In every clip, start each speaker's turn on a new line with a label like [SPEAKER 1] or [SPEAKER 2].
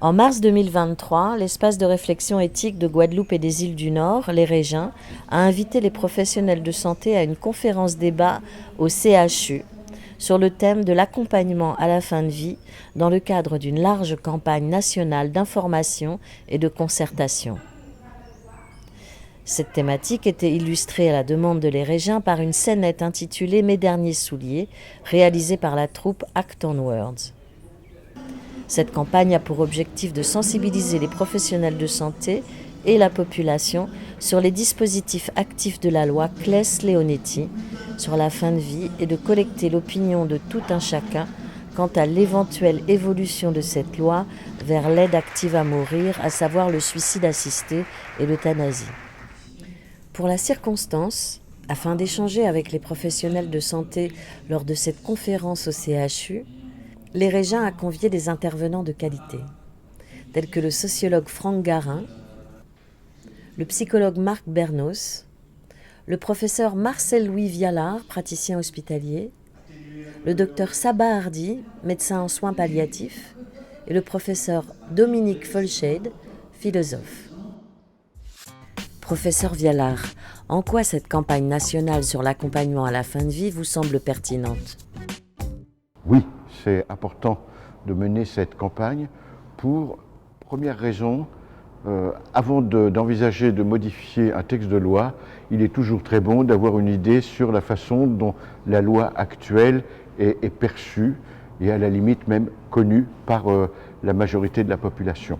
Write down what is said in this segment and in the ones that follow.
[SPEAKER 1] En mars 2023, l'espace de réflexion éthique de Guadeloupe et des îles du Nord, les Régiens, a invité les professionnels de santé à une conférence-débat au CHU sur le thème de l'accompagnement à la fin de vie dans le cadre d'une large campagne nationale d'information et de concertation. Cette thématique était illustrée à la demande de Les Régiens par une scénette intitulée « Mes derniers souliers » réalisée par la troupe Act on Words. Cette campagne a pour objectif de sensibiliser les professionnels de santé et la population sur les dispositifs actifs de la loi Claes-Leonetti sur la fin de vie et de collecter l'opinion de tout un chacun quant à l'éventuelle évolution de cette loi vers l'aide active à mourir, à savoir le suicide assisté et l'euthanasie. Pour la circonstance, afin d'échanger avec les professionnels de santé lors de cette conférence au CHU, Les Régiens a convié des intervenants de qualité, tels que le sociologue Franck Garin, le psychologue Marc Bernos, le professeur Marcel-Louis Vialard, praticien hospitalier, le docteur Sabah Hardy, médecin en soins palliatifs, et le professeur Dominique Folshade, philosophe. Professeur Vialard, en quoi cette campagne nationale sur l'accompagnement à la fin de vie vous semble pertinente ?
[SPEAKER 2] Oui, c'est important de mener cette campagne pour, première raison, avant d'envisager de modifier un texte de loi, il est toujours très bon d'avoir une idée sur la façon dont la loi actuelle est perçue et à la limite même connue par la majorité de la population.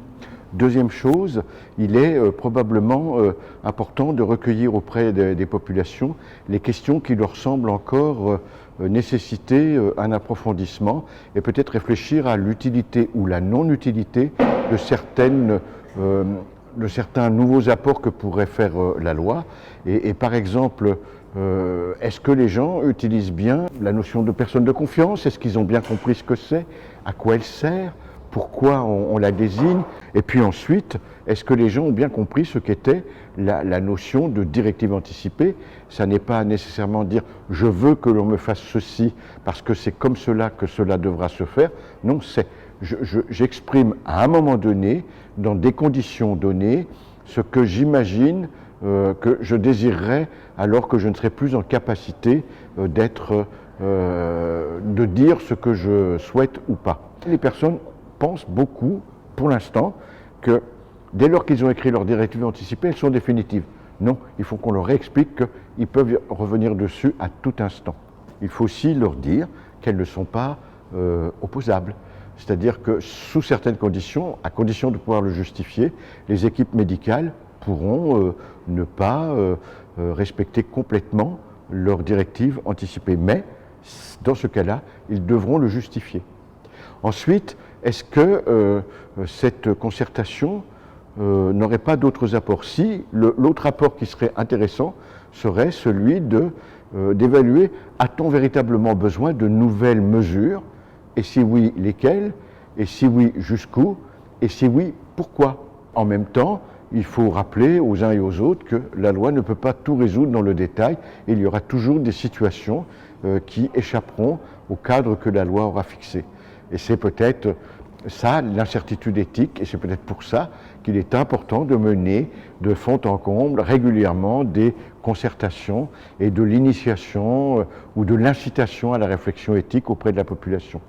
[SPEAKER 2] Deuxième chose, il est probablement important de recueillir auprès des populations les questions qui leur semblent encore nécessiter un approfondissement et peut-être réfléchir à l'utilité ou la non-utilité de certains nouveaux apports que pourrait faire la loi. Et par exemple, est-ce que les gens utilisent bien la notion de personne de confiance? Est-ce qu'ils ont bien compris ce que c'est? À quoi elle sert? Pourquoi on la désigne? Et puis ensuite, est-ce que les gens ont bien compris ce qu'était la notion de directive anticipée? Ça n'est pas nécessairement dire « je veux que l'on me fasse ceci parce que c'est comme cela que cela devra se faire ». Non, c'est j'exprime à un moment donné, dans des conditions données, ce que j'imagine que je désirerais alors que je ne serai plus en capacité de dire ce que je souhaite ou pas. Les personnes pensent beaucoup, pour l'instant, que dès lors qu'ils ont écrit leur directive anticipée, elles sont définitives. Non, il faut qu'on leur réexplique qu'ils peuvent revenir dessus à tout instant. Il faut aussi leur dire qu'elles ne sont pas opposables. C'est-à-dire que sous certaines conditions, à condition de pouvoir le justifier, les équipes médicales pourront ne pas respecter complètement leur directive anticipée. Mais, dans ce cas-là, ils devront le justifier. Ensuite, est-ce que cette concertation n'aurait pas d'autres apports? Si l'autre apport qui serait intéressant serait celui d'évaluer, a-t-on véritablement besoin de nouvelles mesures? Et si oui, lesquelles? Et si oui, jusqu'où? Et si oui, pourquoi? En même temps, il faut rappeler aux uns et aux autres que la loi ne peut pas tout résoudre dans le détail. Et il y aura toujours des situations qui échapperont au cadre que la loi aura fixé. Et c'est peut-être ça, l'incertitude éthique, et c'est peut-être pour ça qu'il est important de mener de fond en comble régulièrement des concertations et de l'initiation ou de l'incitation à la réflexion éthique auprès de la population.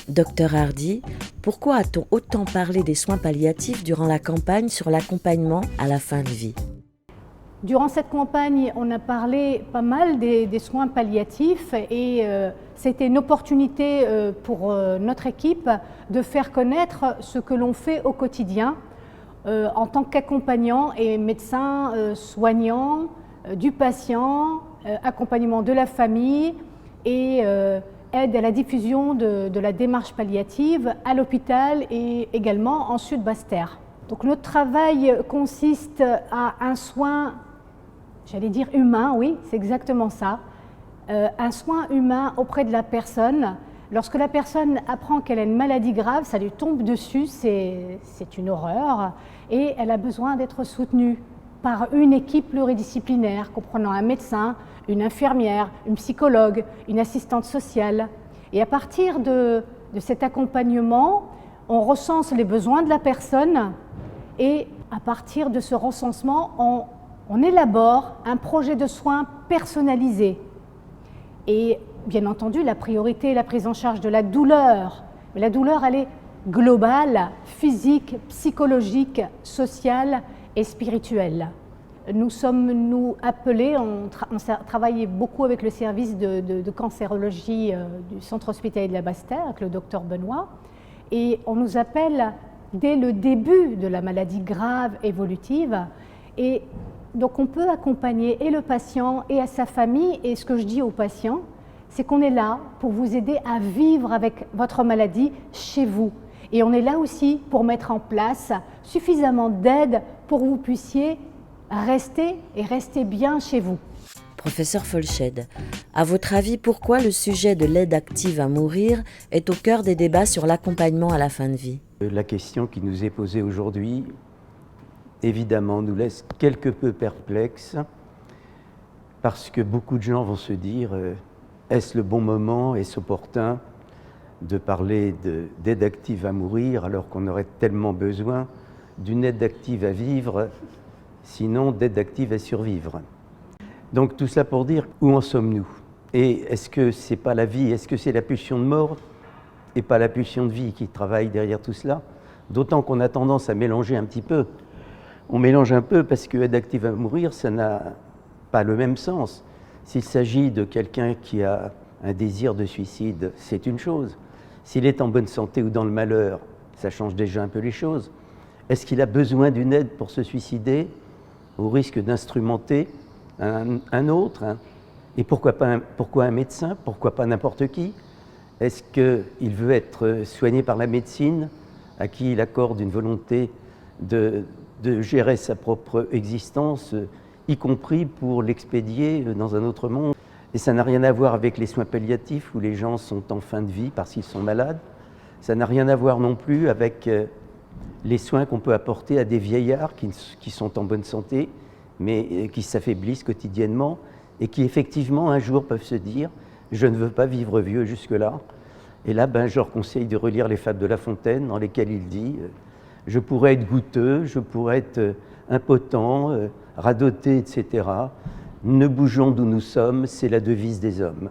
[SPEAKER 1] Docteur Hardy, pourquoi a-t-on autant parlé des soins palliatifs durant la campagne sur l'accompagnement à la fin de vie?
[SPEAKER 3] Durant cette campagne, on a parlé pas mal des soins palliatifs et c'était une opportunité pour notre équipe de faire connaître ce que l'on fait au quotidien en tant qu'accompagnant et médecin soignant du patient, accompagnement de la famille et aide à la diffusion de la démarche palliative à l'hôpital et également en Sud-Basse-Terre. Donc notre travail consiste à un soin, j'allais dire humain, oui, c'est exactement ça, un soin humain auprès de la personne. Lorsque la personne apprend qu'elle a une maladie grave, ça lui tombe dessus, c'est une horreur, et elle a besoin d'être soutenue par une équipe pluridisciplinaire comprenant un médecin, une infirmière, une psychologue, une assistante sociale. Et à partir de cet accompagnement, on recense les besoins de la personne et à partir de ce recensement, on élabore un projet de soins personnalisé. Et bien entendu, la priorité est la prise en charge de la douleur. Mais la douleur, elle est globale, physique, psychologique, sociale et spirituelle. Nous sommes, nous, appelés, on travaille beaucoup avec le service de cancérologie du centre hospitalier de la Basse-Terre, avec le docteur Benoît, et on nous appelle dès le début de la maladie grave évolutive, et donc on peut accompagner et le patient et à sa famille, et ce que je dis aux patients, c'est qu'on est là pour vous aider à vivre avec votre maladie chez vous. Et on est là aussi pour mettre en place suffisamment d'aide pour que vous puissiez rester bien chez vous.
[SPEAKER 1] Professeur Folched, à votre avis, pourquoi le sujet de l'aide active à mourir est au cœur des débats sur l'accompagnement à la fin de vie?
[SPEAKER 4] La question qui nous est posée aujourd'hui, évidemment, nous laisse quelque peu perplexes parce que beaucoup de gens vont se dire est-ce le bon moment, est-ce opportun de parler d'aide active à mourir alors qu'on aurait tellement besoin d'une aide active à vivre, sinon d'aide active à survivre. Donc tout ça pour dire où en sommes-nous? Et est-ce que c'est pas la vie, est-ce que c'est la pulsion de mort et pas la pulsion de vie qui travaille derrière tout cela? D'autant qu'on a tendance à mélanger un petit peu. On mélange un peu parce que aide active à mourir, ça n'a pas le même sens. S'il s'agit de quelqu'un qui a un désir de suicide, c'est une chose. S'il est en bonne santé ou dans le malheur, ça change déjà un peu les choses. Est-ce qu'il a besoin d'une aide pour se suicider, au risque d'instrumenter un autre? Et pourquoi un médecin? Pourquoi pas n'importe qui? Est-ce qu'il veut être soigné par la médecine, à qui il accorde une volonté de gérer sa propre existence, y compris pour l'expédier dans un autre monde? Et ça n'a rien à voir avec les soins palliatifs où les gens sont en fin de vie parce qu'ils sont malades. Ça n'a rien à voir non plus avec les soins qu'on peut apporter à des vieillards qui sont en bonne santé, mais qui s'affaiblissent quotidiennement et qui effectivement un jour peuvent se dire « je ne veux pas vivre vieux jusque-là ». Et là, je leur conseille de relire les Fables de La Fontaine dans lesquelles il dit « je pourrais être goutteux, je pourrais être impotent, radoté, etc. » Ne bougeons d'où nous sommes, c'est la devise des hommes.